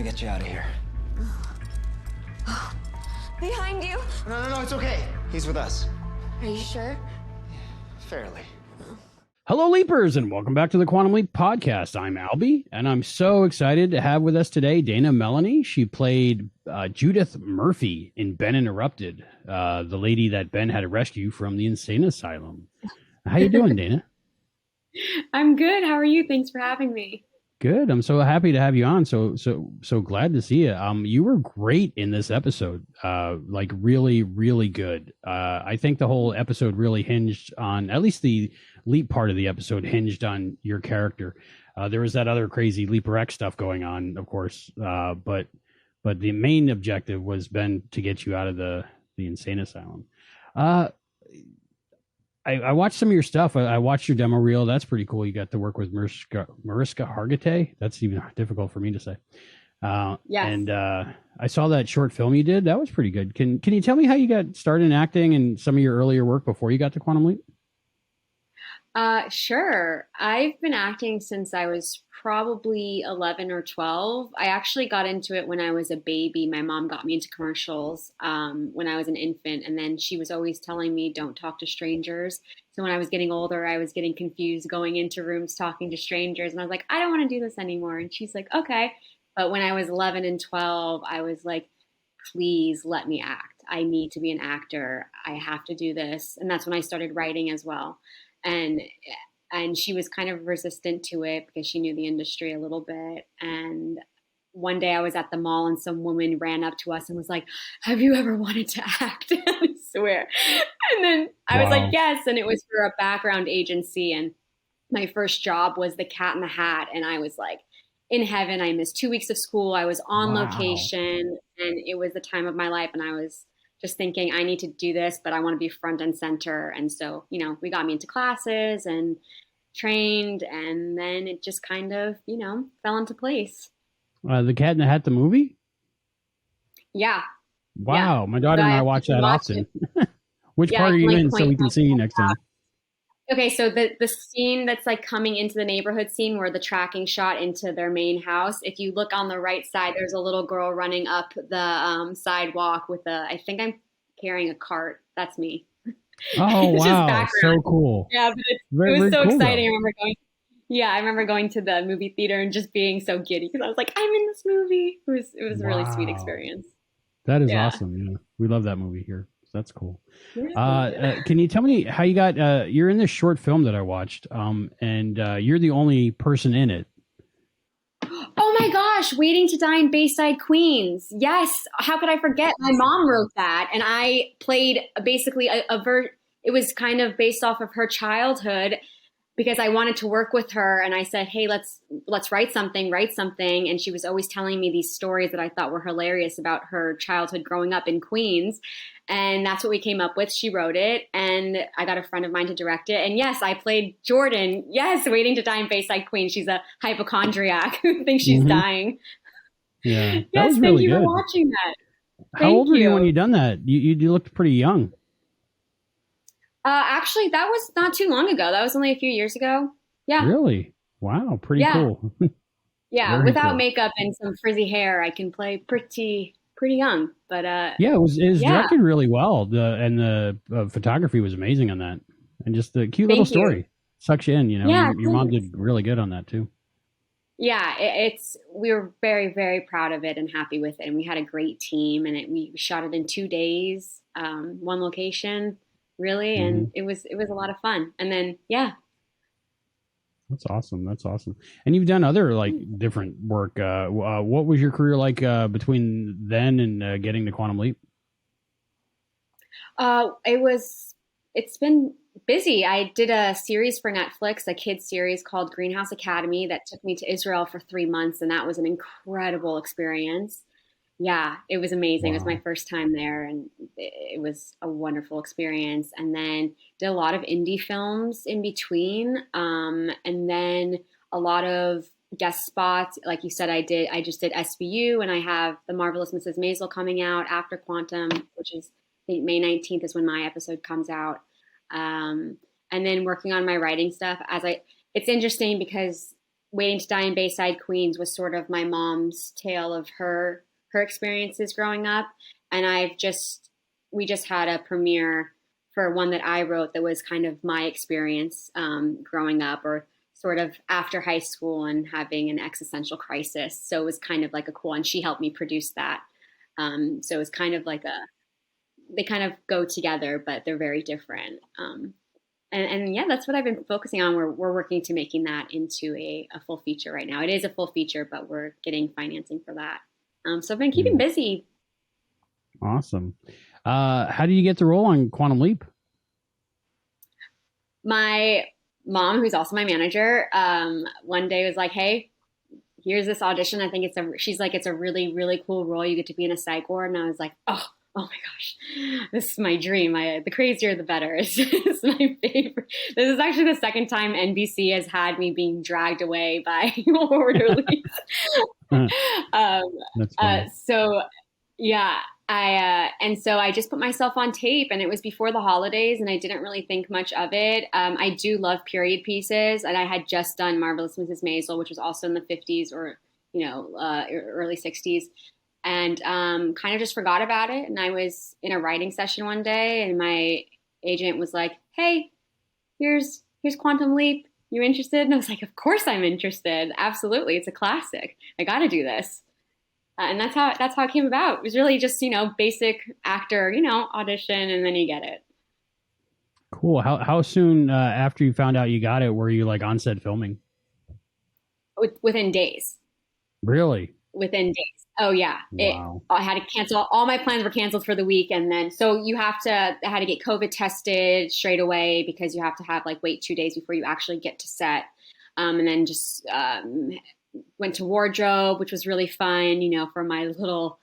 get you out of here. Behind you. No, it's okay. He's with us. Are you sure? Fairly. Hello, Leapers, and welcome back to the Quantum Leap Podcast. I'm Albie, and I'm so excited to have with us today Dana Melanie. She played Judith Murphy in Ben Interrupted, the lady that Ben had to rescue from the insane asylum. How you doing, Dana? I'm good. How are you? Thanks for having me. Good. I'm so happy to have you on. So glad to see you. You were great in this episode. Like really, really good. I think the whole episode really hinged on, at least the Leap part of the episode hinged on your character. There was that other crazy Leaper X stuff going on, of course. But the main objective was Ben to get you out of the insane asylum. I watched some of your stuff. I watched your demo reel. That's pretty cool. You got to work with Mariska Hargitay. That's even difficult for me to say. Yes. And I saw that short film you did. That was pretty good. Can you tell me how you got started in acting and some of your earlier work before you got to Quantum Leap? Sure. I've been acting since I was probably 11 or 12. I actually got into it when I was a baby. My mom got me into commercials when I was an infant, and then she was always telling me, don't talk to strangers. So when I was getting older, I was getting confused going into rooms talking to strangers, and I was like, I don't want to do this anymore. And she's like, okay. But when I was 11 and 12, I was like, please let me act. I need to be an actor. I have to do this. And that's when I started writing as well. And she was kind of resistant to it because she knew the industry a little bit. And one day I was at the mall and some woman ran up to us and was like, have you ever wanted to act? I swear. And then I was like, yes. And it was for a background agency. And my first job was the Cat in the Hat. And I was like in heaven. I missed 2 weeks of school. I was on location, and it was the time of my life. And I was just thinking, I need to do this, but I want to be front and center. And so, we got me into classes and trained, and then it just kind of, fell into place. The Cat in the Hat, the movie? Yeah. Wow. Yeah. My daughter and I watch that often. Which part are you in so we can see you next time? Okay, so the scene that's like coming into the neighborhood scene where the tracking shot into their main house, if you look on the right side, there's a little girl running up the sidewalk with I think I'm carrying a cart. That's me. Oh, wow. So cool. Yeah, but it was so exciting. I remember going to the movie theater and just being so giddy because I was like, I'm in this movie. It was a really sweet experience. That is awesome. Yeah. We love that movie here. That's cool. Can you tell me how you got, you're in this short film that I watched, and you're the only person in it. Oh my gosh, Waiting to Die in Bayside Queens. Yes. How could I forget? My mom wrote that, and I played basically it was kind of based off of her childhood because I wanted to work with her, and I said, hey, let's write something. And she was always telling me these stories that I thought were hilarious about her childhood growing up in Queens. And that's what we came up with. She wrote it, and I got a friend of mine to direct it. And yes, I played Jordan. Yes, Waiting to Die in Bayside Queens. She's a hypochondriac who thinks she's dying. Yeah, yes, was really thank you good. for watching that. How old were you when you done that? You looked pretty young. Actually, that was not too long ago. That was only a few years ago. Yeah. Really? Wow, pretty cool. Yeah, without makeup and some frizzy hair, I can play pretty young. But it was directed really well. The photography was amazing on that, and just the cute little story sucks you in. Yeah, your mom did really good on that too. Yeah, we were very, very proud of it and happy with it, and we had a great team, and we shot it in 2 days, one location, really, and it was a lot of fun. And then That's awesome. And you've done other different work. What was your career like between then and getting to Quantum Leap? It's been busy. I did a series for Netflix, a kids series called Greenhouse Academy that took me to Israel for 3 months, and that was an incredible experience. Yeah, it was amazing. Wow. It was my first time there, and it was a wonderful experience. And then did a lot of indie films in between, and then a lot of guest spots. Like you said, I just did SVU, and I have The Marvelous Mrs. Maisel coming out after Quantum, which is, I think, May 19th is when my episode comes out. And then working on my writing stuff it's interesting because Waiting to Die in Bayside Queens was sort of my mom's tale of her experiences growing up. And we just had a premiere for one that I wrote that was kind of my experience growing up, or sort of after high school and having an existential crisis. So it was kind of like a cool, and she helped me produce that. So it was kind of like they kind of go together, but they're very different. And yeah, that's what I've been focusing on. We're working to making that into a full feature right now. It is a full feature, but we're getting financing for that. So I've been keeping busy. Awesome. How did you get the role on Quantum Leap? My mom, who's also my manager, one day was like, "Hey, here's this audition. I think she's like, it's a really, really cool role. You get to be in a psych ward." And I was like, oh my gosh, this is my dream. The crazier, the better. It's my favorite. This is actually the second time NBC has had me being dragged away by orderlies. That's funny. So yeah, and so I just put myself on tape, and it was before the holidays, and I didn't really think much of it. I do love period pieces, and I had just done Marvelous Mrs. Maisel, which was also in the 50s or, early 60s, and kind of just forgot about it. And I was in a writing session one day, and my agent was like, "Hey, here's Quantum Leap. You interested?" And I was like, "Of course I'm interested. Absolutely. It's a classic. I got to do this." And that's how it came about. It was really just, basic actor, audition, and then you get it. Cool. How soon after you found out you got it were you like on set filming? Within days. Really? Within days. Oh yeah. Wow. I had to cancel. All my plans were canceled for the week, and then I had to get COVID tested straight away, because you have to wait 2 days before you actually get to set, and then just went to wardrobe, which was really fun, for my little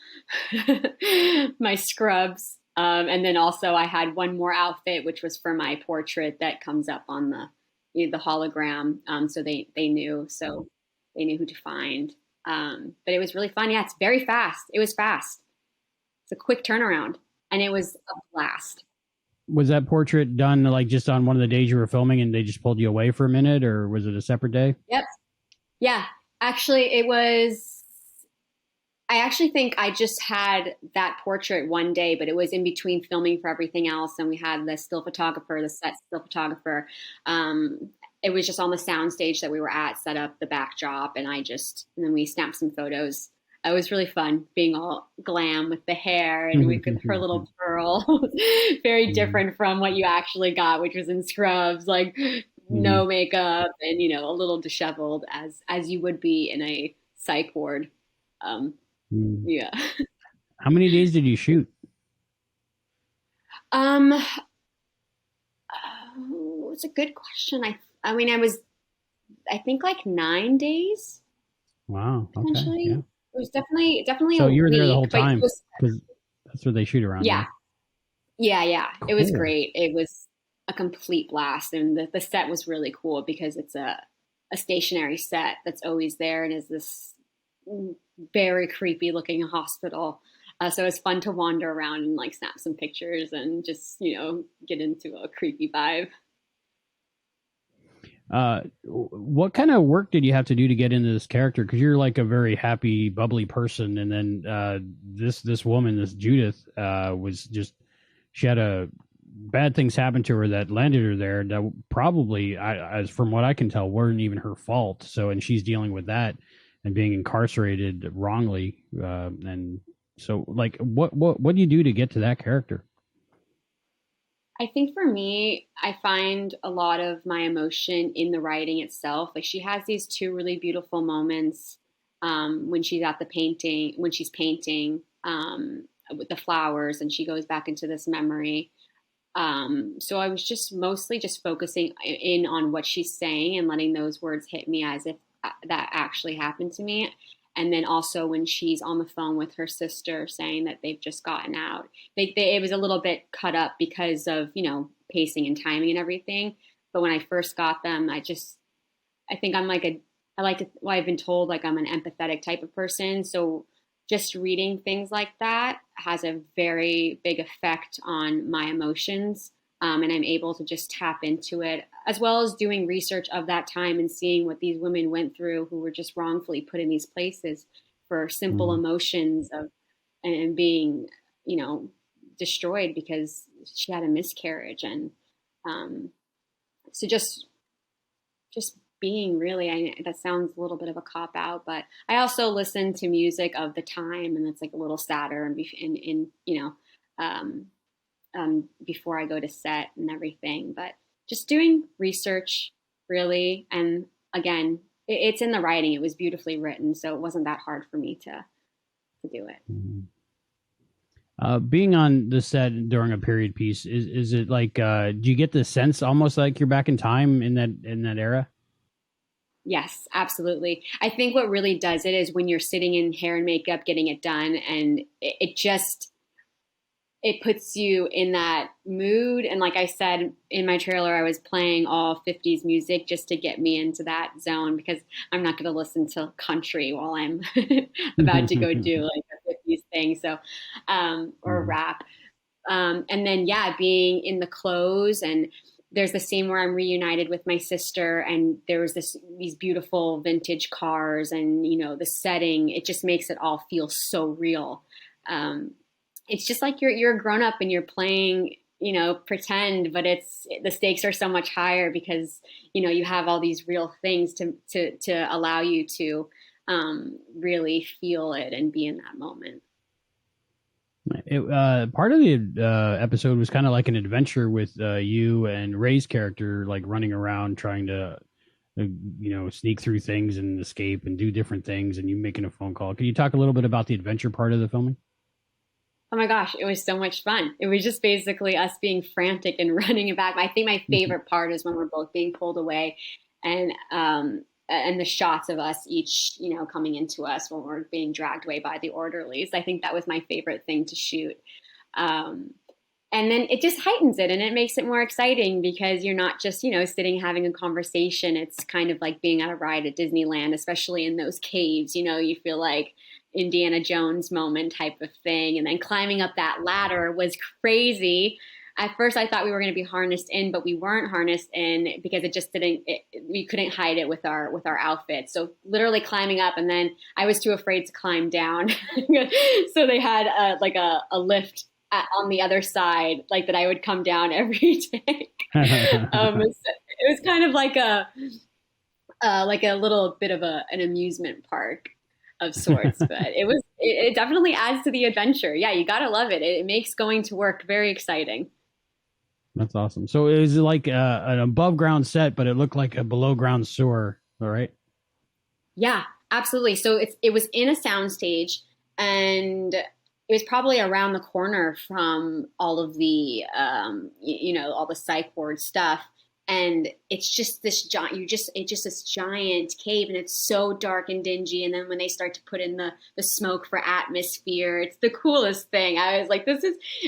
my scrubs. And then also I had one more outfit, which was for my portrait that comes up on the hologram. So they knew who to find. But it was really fun. Yeah, it's very fast. It was fast. It's a quick turnaround, and it was a blast. Was that portrait done like just on one of the days you were filming and they just pulled you away for a minute, or was it a separate day? Yep. Yeah. Actually, I actually think I just had that portrait one day, but it was in between filming for everything else. And we had the set still photographer. It was just on the sound stage that we were at, set up the backdrop, and then we snapped some photos. It was really fun being all glam with the hair and with her little pearl. Very different from what you actually got, which was in scrubs, like no makeup and, a little disheveled as you would be in a psych ward. Yeah. How many days did you shoot? It's a good question. I think like 9 days. Wow. Potentially. Okay, yeah. It was definitely. So a you were there week, the whole time, because that's where they shoot around. Yeah. There. Yeah. Cool. It was great. It was a complete blast, and the set was really cool because it's a stationary set that's always there, and is this very creepy looking hospital. So it's fun to wander around and like snap some pictures and just, get into a creepy vibe. What kind of work did you have to do to get into this character? Because you're like a very happy, bubbly person, and then this woman, this Judith, she had bad things happen to her that landed her there. That probably, as from what I can tell, weren't even her fault. So, and she's dealing with that and being incarcerated wrongly. And so, like, what do you do to get to that character? I think for me, I find a lot of my emotion in the writing itself. Like, she has these two really beautiful moments when she's painting with the flowers, and she goes back into this memory. So I was just mostly just focusing in on what she's saying and letting those words hit me as if that actually happened to me. And then also when she's on the phone with her sister saying that they've just gotten out, it was a little bit cut up because of, pacing and timing and everything. But when I first got them, I think I've been told like I'm an empathetic type of person. So just reading things like that has a very big effect on my emotions. And I'm able to just tap into it, as well as doing research of that time and seeing what these women went through who were just wrongfully put in these places for simple emotions of and being, destroyed because she had a miscarriage. And so just being really, that sounds a little bit of a cop out, but I also listen to music of the time, and it's like a little sadder and before I go to set and everything, but just doing research really. And again, it's in the writing. It was beautifully written, so it wasn't that hard for me to do it. Being on the set during a period piece, is it like, do you get the sense almost like you're back in time in that era? Yes, absolutely. I think what really does it is when you're sitting in hair and makeup, getting it done, and it puts you in that mood. And like I said, in my trailer, I was playing all 50s music just to get me into that zone, because I'm not going to listen to country while I'm about to go do like a 50s thing. So, or rap. And then, being in the clothes, and there's the scene where I'm reunited with my sister, and there was these beautiful vintage cars, and, the setting, it just makes it all feel so real. It's just like you're a grown up and you're playing, pretend, but the stakes are so much higher because, you have all these real things to allow you to really feel it and be in that moment. Part of the episode was kind of like an adventure with you and Ray's character, like running around trying to, sneak through things and escape and do different things, and you making a phone call. Can you talk a little bit about the adventure part of the filming? Oh my gosh, it was so much fun. It was just basically us being frantic and running it back. I think my favorite part is when we're both being pulled away, and the shots of us each, coming into us when we're being dragged away by the orderlies. I think that was my favorite thing to shoot. And then it just heightens it, and it makes it more exciting because you're not just, sitting having a conversation. It's kind of like being on a ride at Disneyland, especially in those caves. You feel like Indiana Jones moment type of thing. And then climbing up that ladder was crazy. At first I thought we were going to be harnessed in, but we weren't harnessed in because we couldn't hide it with our outfits. So literally climbing up, and then I was too afraid to climb down. So they had a lift on the other side, like that I would come down every day. It was kind of like a little bit of an amusement park of sorts, but it definitely adds to the adventure. Yeah, you gotta love it. It makes going to work very exciting. That's awesome. So it was like an above ground set, but it looked like a below ground sewer. All right. Yeah, absolutely. So it was in a soundstage, and it was probably around the corner from all of the all the psych ward stuff. And it's just this this giant cave, and it's so dark and dingy. And then when they start to put in the smoke for atmosphere, it's the coolest thing. I was like,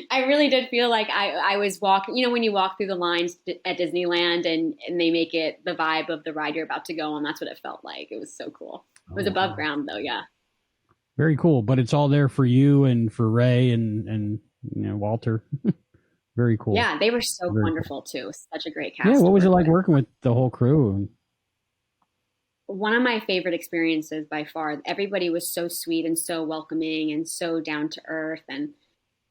I really did feel like I was walking, when you walk through the lines at Disneyland and they make it the vibe of the ride you're about to go on. That's what it felt like. It was so cool. It was above ground though. Yeah. Very cool. But it's all there for you and for Ray and Walter. Very cool. Yeah, they were so wonderful too. Such a great cast. Yeah, what was it like working with the whole crew? One of my favorite experiences by far. Everybody was so sweet and so welcoming and so down to earth. And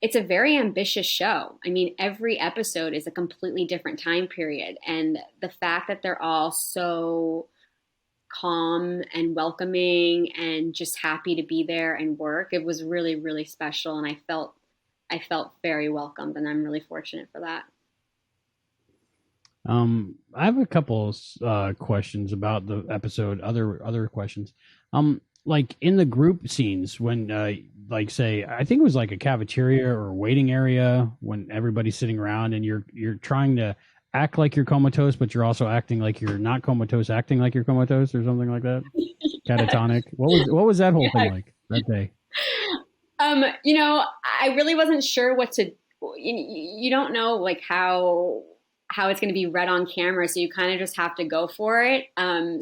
it's a very ambitious show. I mean, every episode is a completely different time period. And the fact that they're all so calm and welcoming and just happy to be there and work, it was really, really special. And I felt very welcomed, and I'm really fortunate for that. I have a couple questions about the episode. Other questions. Like in the group scenes when, say, I think it was like a cafeteria or a waiting area when everybody's sitting around and you're trying to act like you're comatose, but you're also acting like you're not comatose, acting like you're comatose, or something like that. Catatonic. What was that whole thing like that day? I really wasn't sure what to, you don't know like how it's going to be read on camera. So you kind of just have to go for it.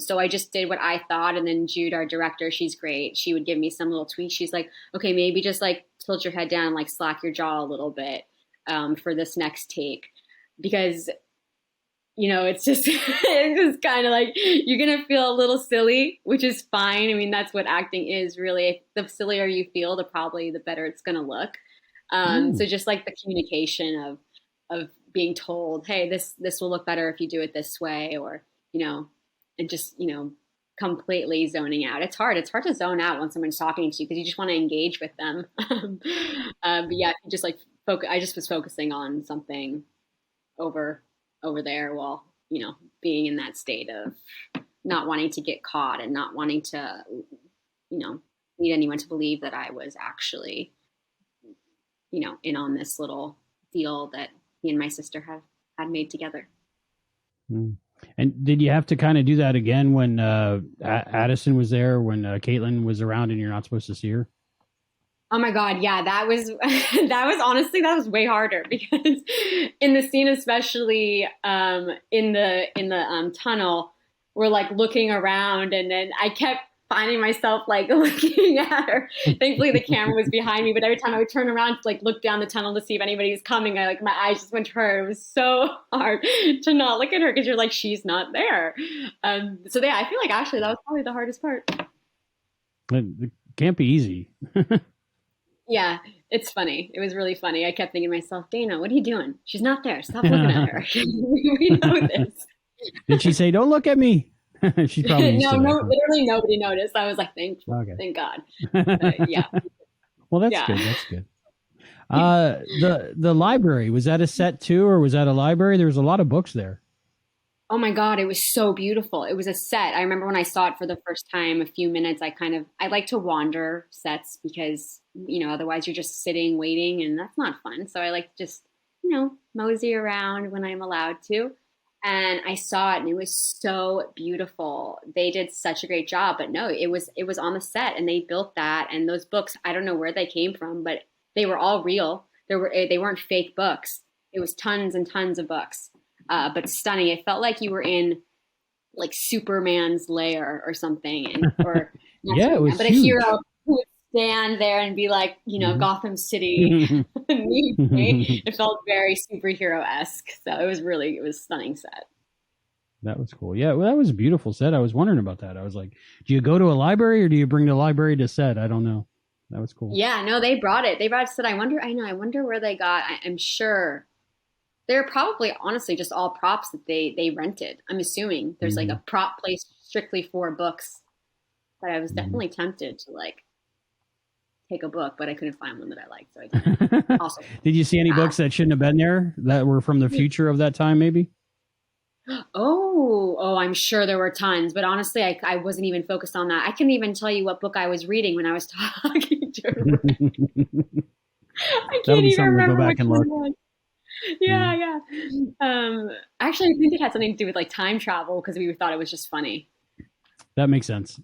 So I just did what I thought. And then Jude, our director, she's great. She would give me some little tweaks. She's like, okay, maybe just like tilt your head down, like slack your jaw a little bit, for this next take. because, it's just, it's just kind of like, you're going to feel a little silly, which is fine. I mean, that's what acting is really. The sillier you feel, the better it's going to look. So just like the communication of being told, hey, this will look better if you do it this way, or, and just, completely zoning out. It's hard to zone out when someone's talking to you because you just want to engage with them. But yeah, just like I just was focusing on something over there while, being in that state of not wanting to get caught and not wanting to, need anyone to believe that I was actually, in on this little deal that he and my sister had made together. Mm. And did you have to kind of do that again when Addison was there, when Caitlyn was around and you're not supposed to see her? Oh my God. Yeah, that was honestly, that was way harder because in the scene, especially in the tunnel, we're like looking around and then I kept finding myself like looking at her. Thankfully the camera was behind me, but every time I would turn around to like look down the tunnel to see if anybody was coming, my eyes just went to her. It was so hard to not look at her because you're like, she's not there. So yeah, I feel like actually that was probably the hardest part. It can't be easy. Yeah, it's funny. It was really funny. I kept thinking to myself, Dana, what are you doing? She's not there. Stop looking at her. We know this. Did she say, don't look at me? She's probably no, literally nobody noticed. I was like, thank God. Yeah. Well, that's good. That's good. The library, was that a set too, or was that a library? There was a lot of books there. Oh my God, it was so beautiful. It was a set. I remember when I saw it for the first time, a few minutes, I like to wander sets because, otherwise you're just sitting, waiting, and that's not fun. So I like to just, mosey around when I'm allowed to. And I saw it and it was so beautiful. They did such a great job, but no, it was on the set and they built that. And those books, I don't know where they came from, but they were all real. They weren't fake books. It was tons and tons of books, but stunning. It felt like you were in like Superman's lair or something. Yeah, it was but huge. A hero who would stand there and be like, Gotham City. It felt very superhero-esque. So it was stunning set. That was cool. Yeah, well, that was a beautiful set. I was wondering about that. I was like, do you go to a library or do you bring the library to set? I don't know. That was cool. Yeah, no, they brought it. They brought it to set. I wonder where they got. I'm sure they're probably honestly just all props that they rented. I'm assuming there's like a prop place strictly for books. But I was definitely tempted to like take a book, but I couldn't find one that I liked, so I didn't. Awesome. Did you see any books that shouldn't have been there that were from the future of that time, maybe? Oh, I'm sure there were tons, but honestly, I wasn't even focused on that. I couldn't even tell you what book I was reading when I was talking to her. I can't even remember which one it was. Yeah. Actually, I think it had something to do with like time travel because we thought it was just funny. That makes sense.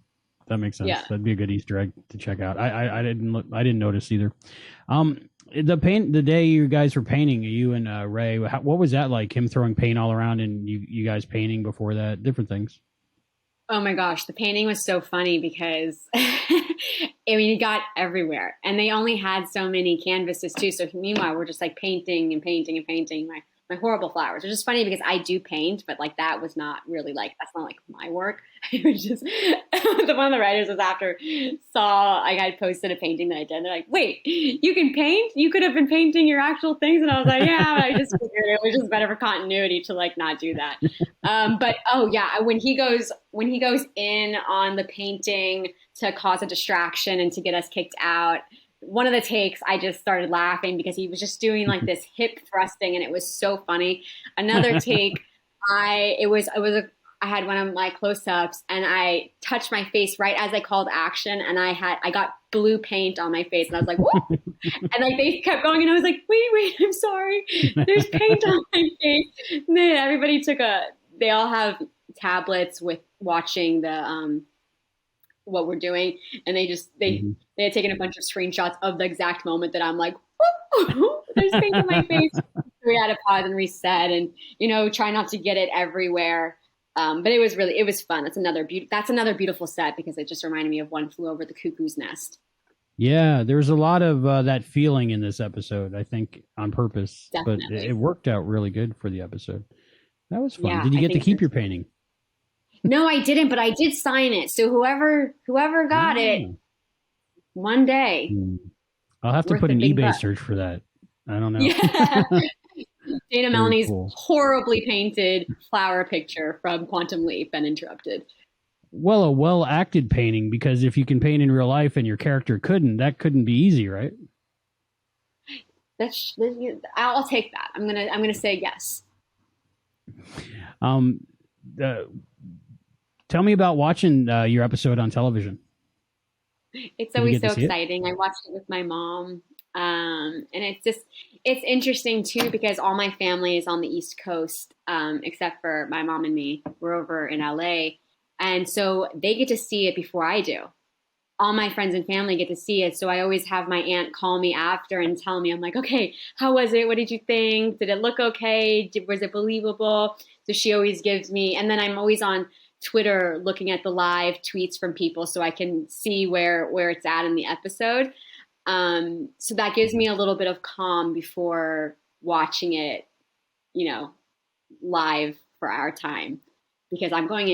Yeah. That'd be a good Easter egg to check out. I didn't notice either. The day you guys were painting, you and Ray, what was that like? Him throwing paint all around and you guys painting before that, different things. Oh my gosh, the painting was so funny because it got everywhere, and they only had so many canvases too. So meanwhile, we're just like painting and painting and painting my horrible flowers, which is funny because I do paint, but like that was not really that's not like my work. It was just one of the writers was saw I had posted a painting that I did. They're like, wait, you can paint? You could have been painting your actual things. And I was like, yeah, but I just figured it was just better for continuity to like not do that. But oh yeah, when he goes in on the painting to cause a distraction and to get us kicked out, one of the takes, I just started laughing because he was just doing like this hip thrusting and it was so funny. Another take, I had one of my close-ups and I touched my face right as I called action and I got blue paint on my face and I was like, whoa! And like they kept going and I was like, wait, I'm sorry. There's paint on my face. And then everybody they all have tablets with watching the what we're doing, and they had taken a bunch of screenshots of the exact moment that I'm like, whoa, there's paint on my face. So we had to pause and reset and try not to get it everywhere. But it was fun. That's another beautiful set because it just reminded me of One Flew Over the Cuckoo's Nest. Yeah, there's a lot of that feeling in this episode, I think, on purpose, but Definitely. it worked out really good for the episode. That was fun. Yeah, Did you I get to think keep so your too. painting? No, I didn't, but I did sign it. So whoever got it Ah. one day, Hmm. I'll have it's to worth put the an big eBay bucks. search for that. I don't know. Yeah. Dana Very Melanie's cool. horribly painted flower picture from Quantum Leap and Interrupted. Well, a well acted painting, because if you can paint in real life and your character couldn't, that couldn't be easy, right? I'll take that. I'm gonna say yes. Um, uh, Tell me about watching your episode on television. It's Did you always get to so see it? exciting. I watched it with my mom. And it's interesting too because all my family is on the East Coast, except for my mom and me. We're over in LA. And so they get to see it before I do. All my friends and family get to see it. So I always have my aunt call me after and tell me, I'm like, okay, how was it? What did you think? Did it look okay? Was it believable? So she always gives me, and then I'm always on Twitter looking at the live tweets from people so I can see where it's at in the episode. So that gives me a little bit of calm before watching it, live for our time because I'm going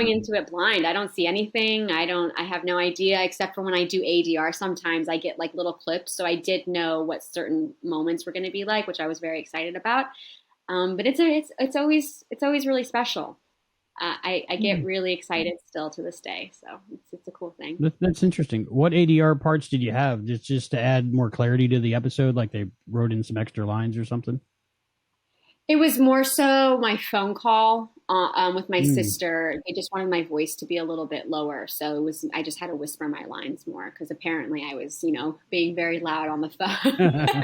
into it blind. I don't see anything. I have no idea except for when I do ADR sometimes I get like little clips. So I did know what certain moments were going to be like, which I was very excited about. But it's always really special. I get really excited still to this day. So it's a cool thing. That's interesting. What ADR parts did you have? Just to add more clarity to the episode, like they wrote in some extra lines or something? It was more so my phone call with my Mm. sister. They just wanted my voice to be a little bit lower, so I just had to whisper my lines more because apparently I was, being very loud on the phone.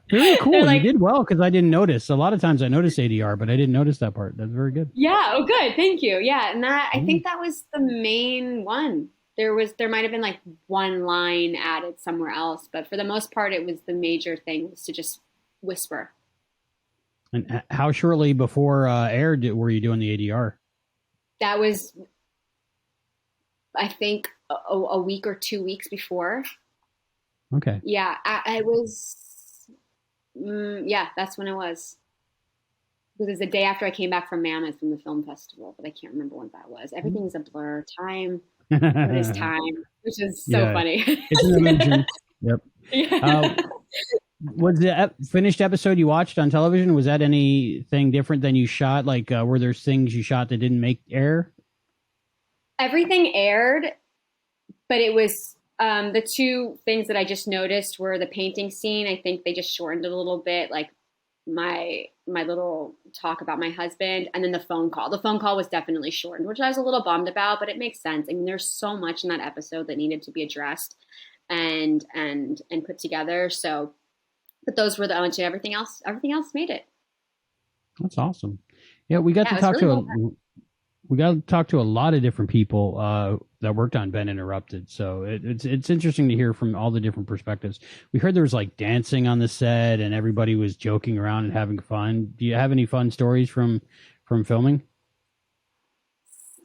Very They're cool. You like, did well because I didn't notice. A lot of times I notice ADR, but I didn't notice that part. That's very good. "Yeah, oh, good, thank you." Yeah, and I Mm. think that was the main one. There might have been like one line added somewhere else, but for the most part, it was the major thing was to just whisper. And how shortly before air were you doing the ADR? That was, I think, a week or 2 weeks before. Okay. Yeah, I was. Yeah, that's when it was. It was the day after I came back from Mammoth from the film festival, but I can't remember when that was. Everything is a blur. Time, what is time? Which is so Yeah, funny. it's an illusion. Yep. Yeah. Was the finished episode you watched on television, was that anything different than you shot? Like, were there things you shot that didn't make air? Everything aired, but it was the two things that I just noticed were the painting scene. I think they just shortened it a little bit, like my little talk about my husband, and then the phone call. The phone call was definitely shortened, which I was a little bummed about, but it makes sense. I mean, there's so much in that episode that needed to be addressed and put together. So, but those were the only two. Everything else made it. That's awesome. Yeah, we got Yeah, to it was talk really to well done. we got to talk to a lot of different people that worked on Ben Interrupted. So it's interesting to hear from all the different perspectives. We heard there was like dancing on the set and everybody was joking around and having fun. Do you have any fun stories from filming?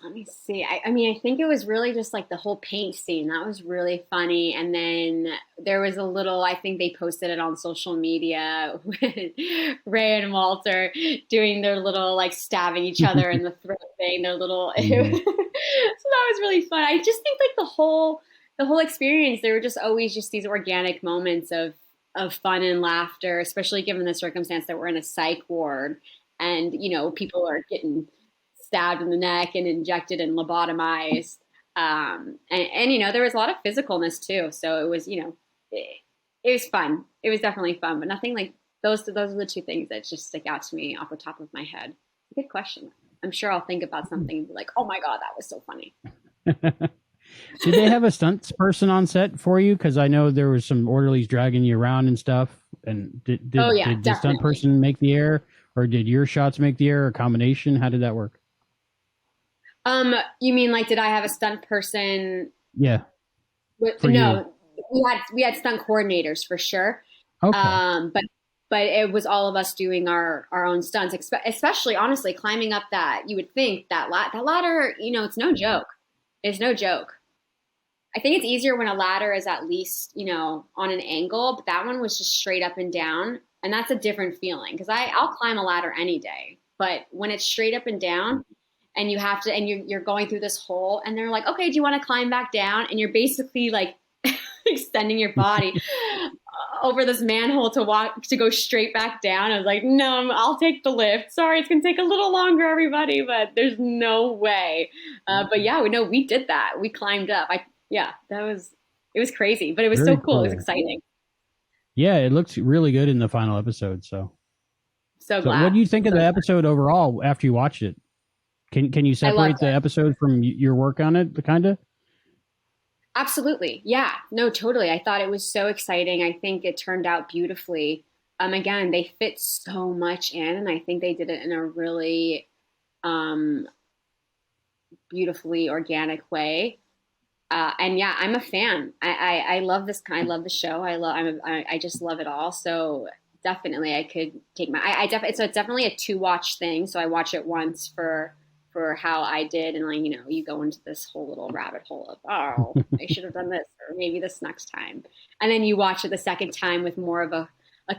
Let me see. I mean, I think it was really just like the whole paint scene. That was really funny. And then there was a little, I think they posted it on social media with Ray and Walter doing their little like stabbing each other in the throat thing, their little, so that was really fun. I just think like the whole experience, there were just always just these organic moments of fun and laughter, especially given the circumstance that we're in a psych ward and, people are getting stabbed in the neck and injected and lobotomized. And there was a lot of physicalness too. So it was, it was fun. It was definitely fun, but nothing like those are the two things that just stick out to me off the top of my head. Good question. I'm sure I'll think about something and be like, oh my God, that was so funny. Did they have a stunts person on set for you? Because I know there was some orderlies dragging you around and stuff. And did Oh yeah, the stunt definitely. person make the air, or did your shots make the air, or a combination? How did that work? You mean like, did I have a stunt person? Yeah, for you. No, we had stunt coordinators for sure. Okay. But it was all of us doing our own stunts, especially honestly climbing up that. You would think that ladder, it's no joke. It's no joke. I think it's easier when a ladder is at least, on an angle, but that one was just straight up and down. And that's a different feeling because I'll climb a ladder any day. But when it's straight up and down and you have to, and you're going through this hole and they're like, okay, do you want to climb back down? And you're basically like extending your body over this manhole to go straight back down. I was like, no, I'll take the lift. Sorry, it's going to take a little longer, everybody, but there's no way. But yeah, we did that. We climbed up. It was crazy, but it was Very so cool. cool. It was exciting. Yeah, it looks really good in the final episode. So glad. What do you think of the episode overall after you watched it? Can you separate the episode from your work on it, kind of? Absolutely. Yeah, no, totally. I thought it was so exciting. I think it turned out beautifully. Again, they fit so much in, and I think they did it in a really beautifully organic way. And yeah, I'm a fan. I love this kind. I love the show. I just love it all. So definitely, I could take so it's definitely a 2-watch thing. So I watch it once for how I did, and you go into this whole little rabbit hole of, oh, I should have done this, or maybe this next time, and then you watch it the second time with more of a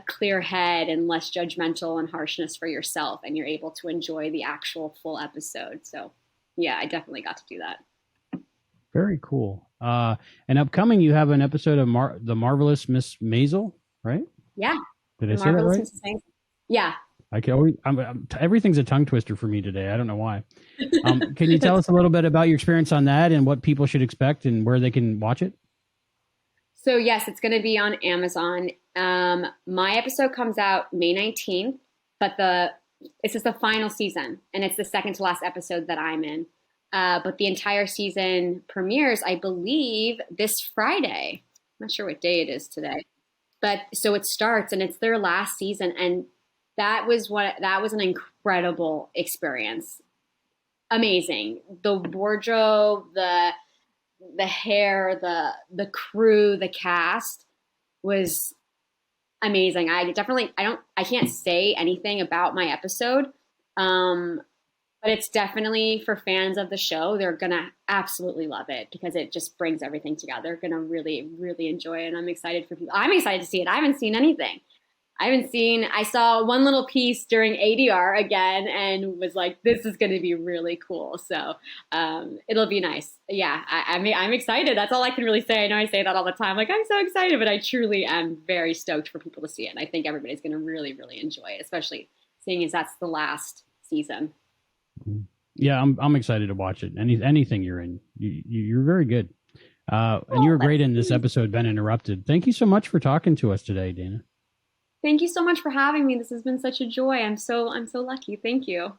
clear head and less judgmental and harshness for yourself, and you're able to enjoy the actual full episode. So yeah, I definitely got to do that. Very cool. And upcoming, you have an episode of The Marvelous Miss Maisel, right? Yeah. Did I say that right? Yeah. I can always, everything's a tongue twister for me today. I don't know why. Can you tell us a little bit about your experience on that and what people should expect and where they can watch it? So yes, it's going to be on Amazon. My episode comes out May 19th, but it's just the final season, and it's the second to last episode that I'm in. But the entire season premieres, I believe, this Friday. I'm not sure what day it is today. But so it starts, and it's their last season, and that was an incredible experience. Amazing. The wardrobe, the hair, the crew, the cast was amazing. I can't say anything about my episode. But it's definitely for fans of the show. They're going to absolutely love it because it just brings everything together. They're going to really, really enjoy it. And I'm excited for people. I'm excited to see it. I haven't seen anything. I saw one little piece during ADR again and was like, this is going to be really cool. So it'll be nice. Yeah, I'm excited. That's all I can really say. I know I say that all the time. Like, I'm so excited, but I truly am very stoked for people to see it. And I think everybody's going to really, really enjoy it, especially seeing as that's the last season. Yeah, I'm excited to watch it. Anything you're in, you're very good. And you were great in this episode, Ben Interrupted. Thank you so much for talking to us today, Dana. Thank you so much for having me. This has been such a joy. I'm so lucky. Thank you.